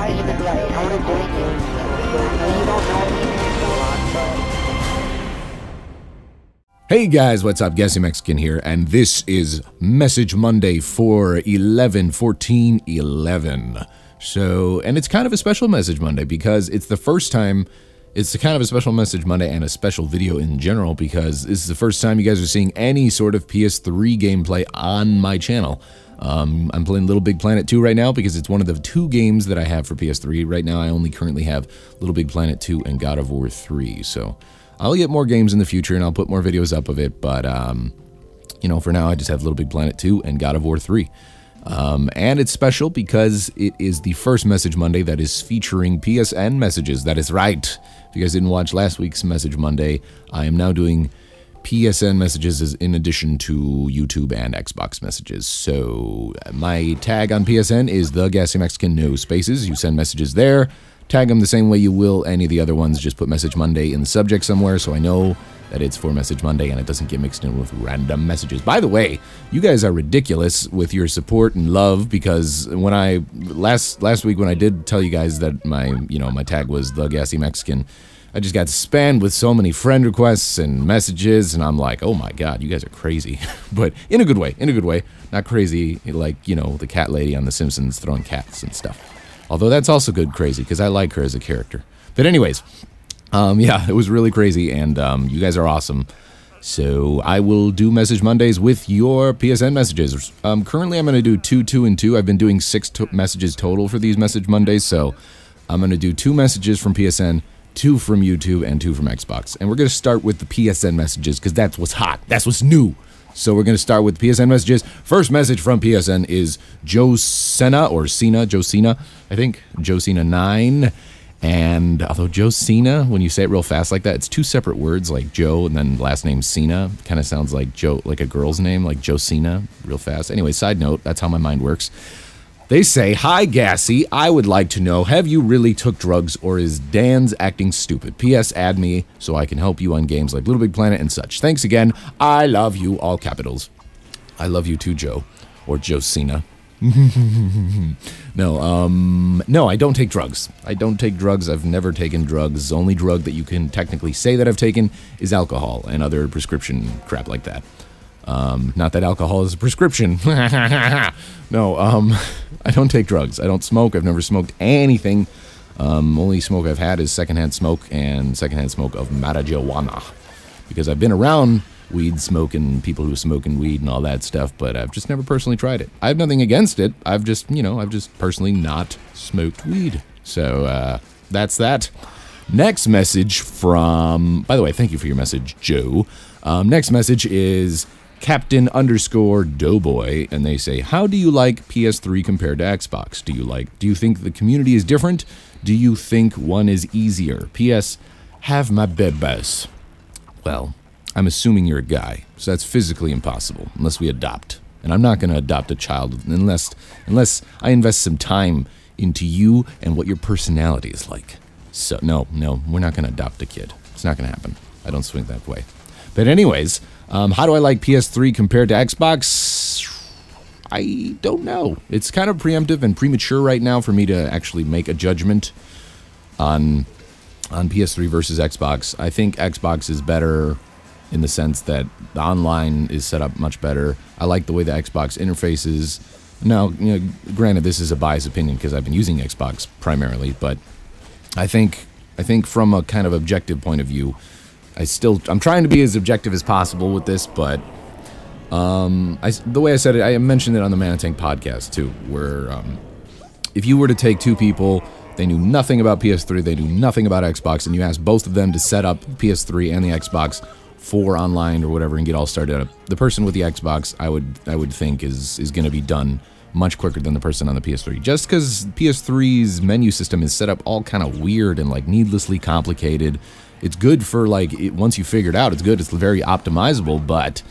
not even like how to join you. You don't know me a lot, but. Hey guys, what's up? Gassy Mexican here, and this is Message Monday for 11/14/11. So, and it's kind of a special Message Monday because it's the first time. It's kind of a special Message Monday and a special video in general because this is the first time you guys are seeing any sort of PS3 gameplay on my channel. I'm playing Little Big Planet 2 right now because it's one of the 2 games that I have for PS3. Right now I only currently have Little Big Planet 2 and God of War 3, so I'll get more games in the future and I'll put more videos up of it, but you know, for now I just have Little Big Planet 2 and God of War 3. And it's special because it is the first Message Monday that is featuring PSN messages. That is right. If you guys didn't watch last week's Message Monday, I am now doing PSN messages in addition to YouTube and Xbox messages. So my tag on PSN is TheGassyMexican, no spaces. You send messages there. Tag them the same way you will any of the other ones. Just put Message Monday in the subject somewhere so I know that it's for Message Monday and it doesn't get mixed in with random messages. By the way, you guys are ridiculous with your support and love because when I last week when I did tell you guys that my tag was the Gassy Mexican, I just got spammed with so many friend requests and messages, and I'm like, oh my god, you guys are crazy. But in a good way, not crazy like, you know, the cat lady on The Simpsons throwing cats and stuff. Although that's also good crazy because I like her as a character. But anyways, yeah, it was really crazy, and you guys are awesome. So I will do Message Mondays with your PSN messages. Currently, I'm going to do 2, 2, and 2. I've been doing 6 messages total for these Message Mondays, so I'm going to do 2 messages from PSN, 2 from YouTube, and 2 from Xbox. And we're going to start with the PSN messages because that's what's hot. That's what's new. So we're going to start with PSN messages. First message from PSN is Joe Cena, I think. Joe Cena 9. And although Joe Cena, when you say it real fast like that, it's 2 separate words, like Joe and then last name Cena. Kind of sounds like Joe, like a girl's name, like Joe Cena, real fast. Anyway, side note, that's how my mind works. They say, hi Gassy, I would like to know, have you really took drugs or is Dan's acting stupid? P.S. Add me so I can help you on games like Little Big Planet and such. Thanks again. I love you, all capitals. I love you too, Joe. Or Joe Cena. No, I don't take drugs. I don't take drugs. I've never taken drugs. The only drug that you can technically say that I've taken is alcohol and other prescription crap like that. Not that alcohol is a prescription. No, I don't take drugs. I don't smoke. I've never smoked anything. Only smoke I've had is secondhand smoke and secondhand smoke of marijuana. Because I've been around weed smoking, people who are smoking weed and all that stuff, but I've just never personally tried it. I have nothing against it. I've just, you know, I've just personally not smoked weed. So, that's that. Next message from, by the way, thank you for your message, Joe. Next message is Captain_Doughboy, and they say, how do you like PS3 compared to Xbox? Do you think the community is different? Do you think one is easier? P.S. Have my bebas. Well, I'm assuming you're a guy, so that's physically impossible, unless we adopt. And I'm not going to adopt a child unless I invest some time into you and what your personality is like. So, no, we're not going to adopt a kid. It's not going to happen. I don't swing that way. But anyways, how do I like PS3 compared to Xbox? I don't know. It's kind of preemptive and premature right now for me to actually make a judgment on PS3 versus Xbox. I think Xbox is better in the sense that the online is set up much better. I like the way the Xbox interface is. Now, you know, granted, this is a biased opinion because I've been using Xbox primarily, but I think from a kind of objective point of view, I'm trying to be as objective as possible with this, but the way I said it, I mentioned it on the Man and Tank podcast too, where if you were to take 2 people, they knew nothing about PS3, they knew nothing about Xbox, and you asked both of them to set up PS3 and the Xbox for online or whatever and get all started up, the person with the Xbox, I would think is going to be done much quicker than the person on the PS3. Just because PS3's menu system is set up all kind of weird and like needlessly complicated. It's good for like once you figure it out, it's good. It's very optimizable, but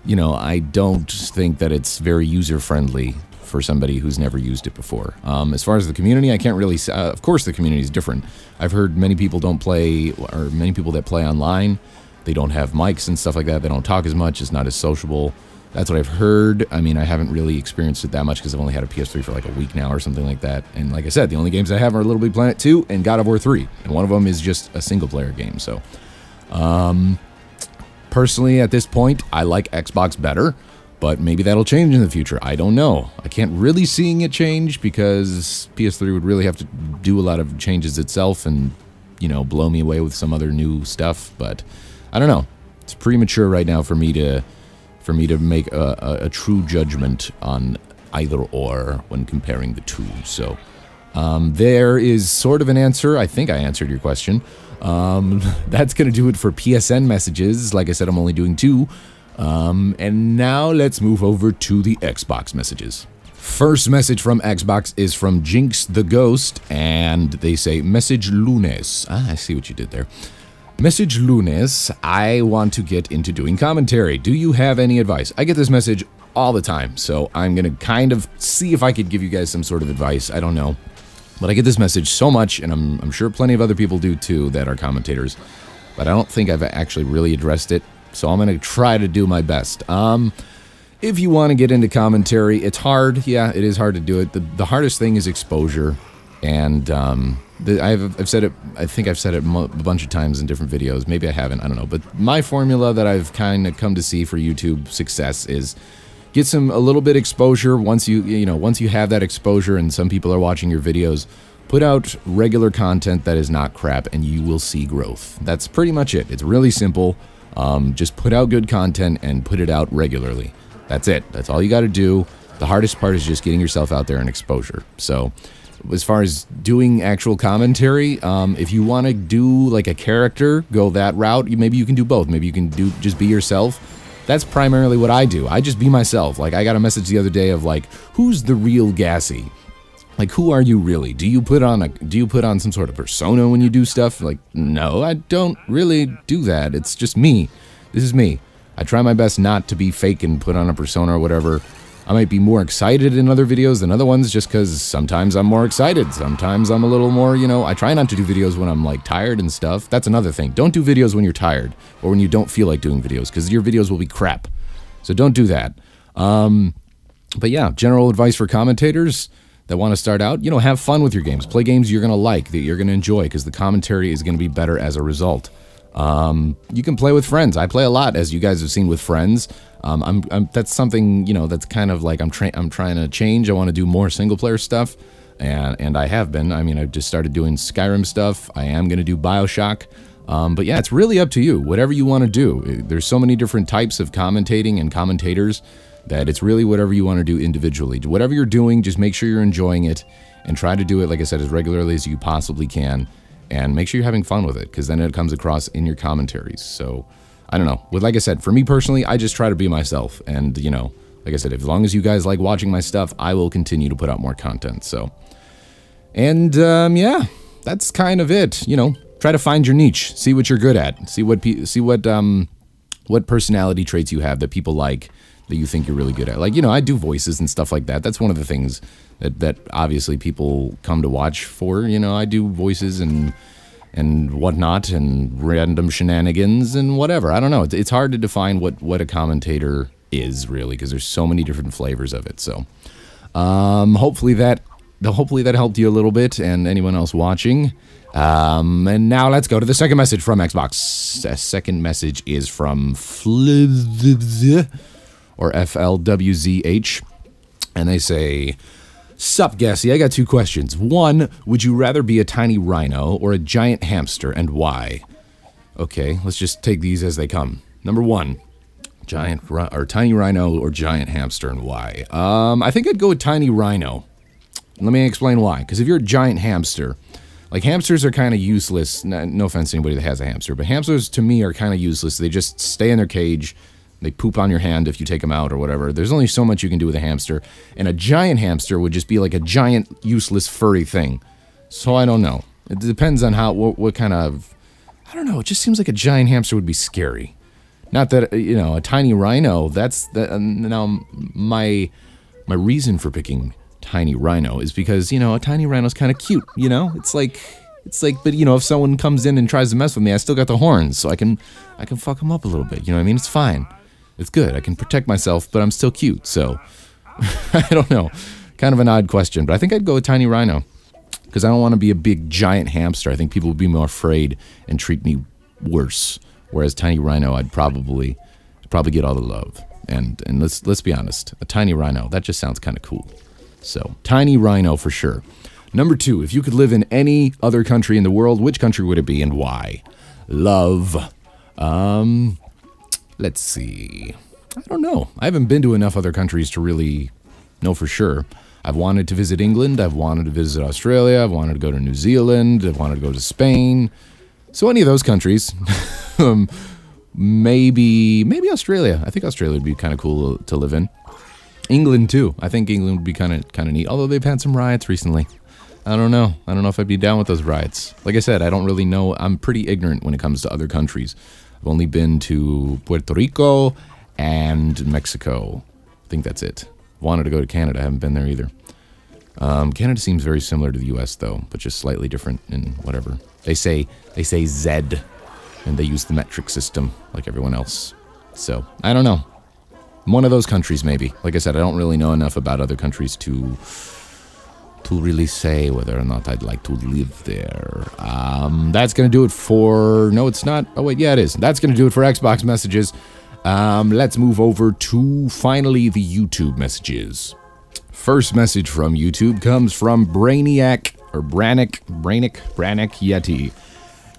you know, I don't think that it's very user friendly for somebody who's never used it before. As far as the community, I can't really say, of course the community is different. I've heard many people don't play, or many people that play online, they don't have mics and stuff like that. They don't talk as much. It's not as sociable. That's what I've heard. I mean, I haven't really experienced it that much because I've only had a PS3 for like a week now or something like that. And like I said, the only games I have are Little Big Planet 2 and God of War 3. And one of them is just a single-player game. So, personally, at this point, I like Xbox better. But maybe that'll change in the future. I don't know. I can't really seeing it change because PS3 would really have to do a lot of changes itself and, you know, blow me away with some other new stuff. But I don't know. It's premature right now for me to make a true judgment on either or when comparing the two. So there is sort of an answer. I think I answered your question. That's going to do it for PSN messages. Like I said, I'm only doing 2. And now let's move over to the Xbox messages. First message from Xbox is from Jinx the Ghost, and they say, Message Lunes. Ah, I see what you did there. Message Lunes, I want to get into doing commentary. Do you have any advice? I get this message all the time, so I'm going to kind of see if I could give you guys some sort of advice. I don't know. But I get this message so much, and I'm sure plenty of other people do too that are commentators. But I don't think I've actually really addressed it, so I'm going to try to do my best. If you want to get into commentary, it's hard. Yeah, it is hard to do it. The hardest thing is exposure. And I've said it, I think I've said it a bunch of times in different videos. Maybe I haven't, I don't know. But my formula that I've kind of come to see for YouTube success is get a little bit exposure. Once you have that exposure and some people are watching your videos, put out regular content that is not crap and you will see growth. That's pretty much it. It's really simple. Just put out good content and put it out regularly. That's it. That's all you got to do. The hardest part is just getting yourself out there and exposure. So as far as doing actual commentary, if you want to do like a character, go that route. Maybe you can do both. Maybe you can just be yourself. That's primarily what I do. I just be myself. Like, I got a message the other day of like, who's the real Gassy? Like, who are you really? Do you put on some sort of persona when you do stuff? Like, no, I don't really do that. It's just me. This is me. I try my best not to be fake and put on a persona or whatever. I might be more excited in other videos than other ones just because sometimes I'm more excited. Sometimes I'm a little more, you know, I try not to do videos when I'm like tired and stuff. That's another thing. Don't do videos when you're tired or when you don't feel like doing videos because your videos will be crap. So don't do that. But yeah, general advice for commentators that want to start out, you know, have fun with your games. Play games you're going to like, that you're going to enjoy because the commentary is going to be better as a result. You can play with friends. I play a lot, as you guys have seen, with friends. That's something, you know, that's kind of like I'm trying to change. I want to do more single-player stuff, and I have been. I mean, I just started doing Skyrim stuff. I am going to do BioShock. But yeah, it's really up to you. Whatever you want to do. There's so many different types of commentating and commentators that it's really whatever you want to do individually. Whatever you're doing, just make sure you're enjoying it, and try to do it, like I said, as regularly as you possibly can. And make sure you're having fun with it, because then it comes across in your commentaries. So, I don't know. Like I said, for me personally, I just try to be myself. And, you know, like I said, as long as you guys like watching my stuff, I will continue to put out more content. So, and, yeah, that's kind of it. You know, try to find your niche. See what you're good at. See what personality traits you have that people like, that you think you're really good at. Like, you know, I do voices and stuff like that. That's one of the things that obviously people come to watch for. You know, I do voices and whatnot and random shenanigans and whatever. I don't know. It's hard to define what a commentator is really, because there's so many different flavors of it. So hopefully that helped you a little bit, and anyone else watching. And now let's go to the second message from Xbox. The second message is from FLWZH, and they say, "Sup, Gassy, I got 2 questions. 1, would you rather be a tiny rhino or a giant hamster, and why?" Okay, let's just take these as they come. Number 1, tiny rhino or giant hamster, and why? I think I'd go with tiny rhino. Let me explain why. Because if you're a giant hamster, like, hamsters are kind of useless. No offense to anybody that has a hamster, but hamsters to me are kind of useless. They just stay in their cage. They poop on your hand if you take them out or whatever. There's only so much you can do with a hamster. And a giant hamster would just be like a giant, useless, furry thing. So I don't know. It depends on what kind of... I don't know. It just seems like a giant hamster would be scary. Not that, you know, a tiny rhino, now, my reason for picking tiny rhino is because, you know, a tiny rhino's kind of cute, you know? It's like, but, you know, if someone comes in and tries to mess with me, I still got the horns, so I can fuck them up a little bit, you know what I mean? It's fine. It's good. I can protect myself, but I'm still cute, so I don't know. Kind of an odd question, but I think I'd go with tiny rhino because I don't want to be a big giant hamster. I think people would be more afraid and treat me worse. Whereas tiny rhino, I'd probably get all the love. And let's be honest, a tiny rhino, that just sounds kind of cool. So, tiny rhino for sure. Number 2, if you could live in any other country in the world, which country would it be and why? Love. Let's see. I don't know. I haven't been to enough other countries to really know for sure. I've wanted to visit England. I've wanted to visit Australia. I've wanted to go to New Zealand. I've wanted to go to Spain. So any of those countries. Maybe Australia. I think Australia would be kind of cool to live in. England too. I think England would be kind of neat. Although they've had some riots recently. I don't know. I don't know if I'd be down with those riots. Like I said, I don't really know. I'm pretty ignorant when it comes to other countries. I've only been to Puerto Rico and Mexico. I think that's it. Wanted to go to Canada. I haven't been there either. Canada seems very similar to the U.S. though, but just slightly different in whatever. They say Z, and they use the metric system like everyone else. So I don't know. One of those countries maybe. Like I said, I don't really know enough about other countries to really say whether or not I'd like to live there. That's gonna do it for... No, it's not. Oh wait, yeah, it is. That's gonna do it for Xbox messages. Let's move over to finally the YouTube messages. First message from YouTube comes from Brainiac Yeti.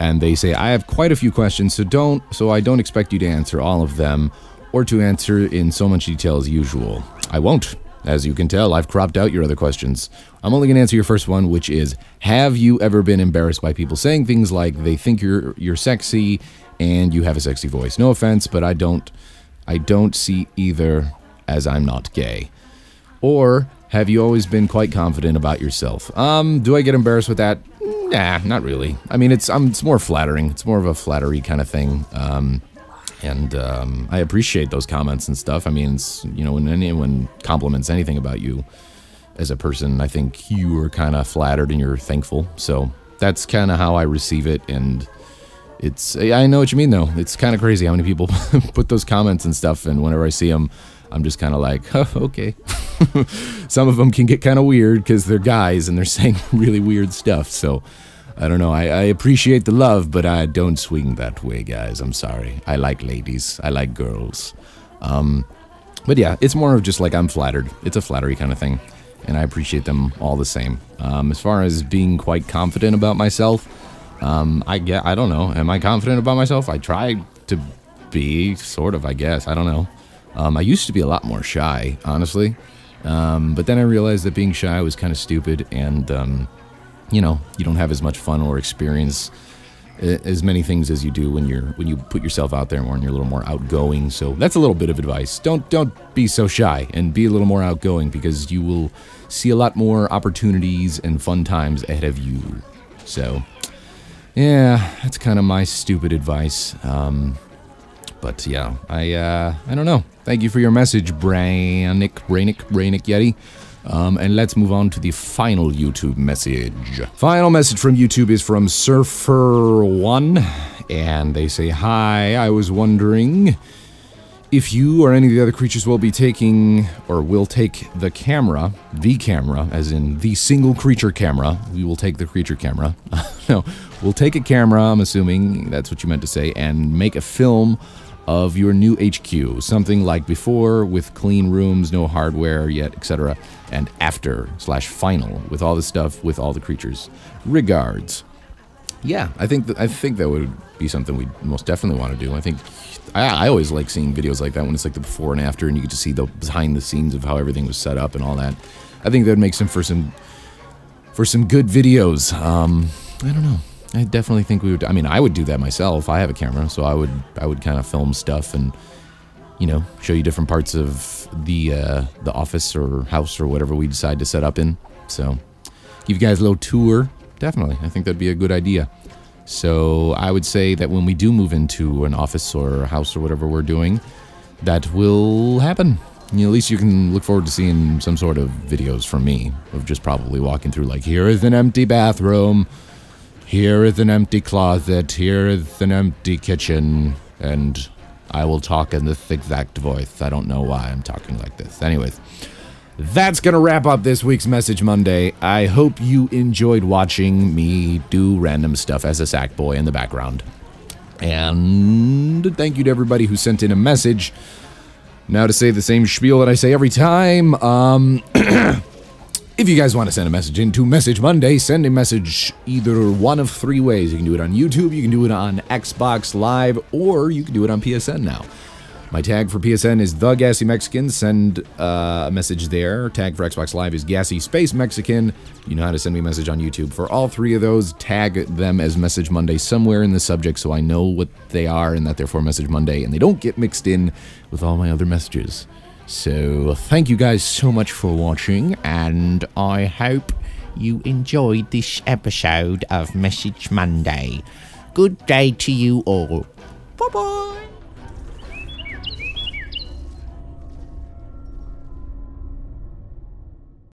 And they say, I have quite a few questions, so I don't expect you to answer all of them or to answer in so much detail as usual. I won't. As you can tell, I've cropped out your other questions. I'm only going to answer your first one, which is, have you ever been embarrassed by people saying things like they think you're sexy and you have a sexy voice? No offense, but I don't see either, as I'm not gay. Or have you always been quite confident about yourself? Do I get embarrassed with that? Nah, not really. I mean, it's more flattering. It's more of a flattery kind of thing. I appreciate those comments and stuff. I mean, it's, you know, when anyone compliments anything about you as a person, I think you are kind of flattered and you're thankful. So that's kind of how I receive it. And I know what you mean though. It's kind of crazy how many people put those comments and stuff. And whenever I see them, I'm just kind of like, oh, okay. Some of them can get kind of weird because they're guys and they're saying really weird stuff. So I don't know. I appreciate the love, but I don't swing that way, guys. I'm sorry. I like ladies. I like girls. But yeah, it's more of just like I'm flattered. It's a flattery kind of thing. And I appreciate them all the same. As far as being quite confident about myself, I don't know. Am I confident about myself? I try to be, sort of, I guess. I don't know. I used to be a lot more shy, honestly. But then I realized that being shy was kind of stupid and... you know, you don't have as much fun or experience as many things as you do when you put yourself out there and when you're a little more outgoing. So that's a little bit of advice. Don't be so shy and be a little more outgoing because you will see a lot more opportunities and fun times ahead of you. So yeah, that's kind of my stupid advice. But yeah, I don't know. Thank you for your message, Brainiac Yeti. And let's move on to the final YouTube message. Final message from YouTube is from Surfer1, and they say, hi, I was wondering if you or any of the other creatures will be taking, or will take the camera, as in the single creature camera. We will take the creature camera. No, we'll take a camera, I'm assuming that's what you meant to say, and make a film of your new HQ, something like before with clean rooms, no hardware yet, etc., and after/final with all the stuff with all the creatures. Regards. Yeah, I think that would be something we'd most definitely want to do. I think I always like seeing videos like that when it's like the before and after, and you get to see the behind the scenes of how everything was set up and all that. I think that'd make for some good videos. I don't know. I definitely think we would. I mean, I would do that myself. I have a camera, so I would kind of film stuff and, you know, show you different parts of the office or house or whatever we decide to set up in. So, give you guys a little tour. Definitely, I think that'd be a good idea. So, I would say that when we do move into an office or a house or whatever we're doing, that will happen. You know, at least you can look forward to seeing some sort of videos from me of just probably walking through, like, here is an empty bathroom. Here is an empty closet, here is an empty kitchen, and I will talk in this exact voice. I don't know why I'm talking like this. Anyways, that's going to wrap up this week's Message Monday. I hope you enjoyed watching me do random stuff as a sack boy in the background. And thank you to everybody who sent in a message. Now to say the same spiel that I say every time, if you guys want to send a message into Message Monday, send a message either one of 3 ways. You can do it on YouTube, you can do it on Xbox Live, or you can do it on PSN now. My tag for PSN is TheGassyMexican. Send a message there. Tag for Xbox Live is GassyMexican. You know how to send me a message on YouTube. For all 3 of those, tag them as Message Monday somewhere in the subject so I know what they are and that they're for Message Monday, and they don't get mixed in with all my other messages. So, thank you guys so much for watching, and I hope you enjoyed this episode of Message Monday. Good day to you all. Bye-bye.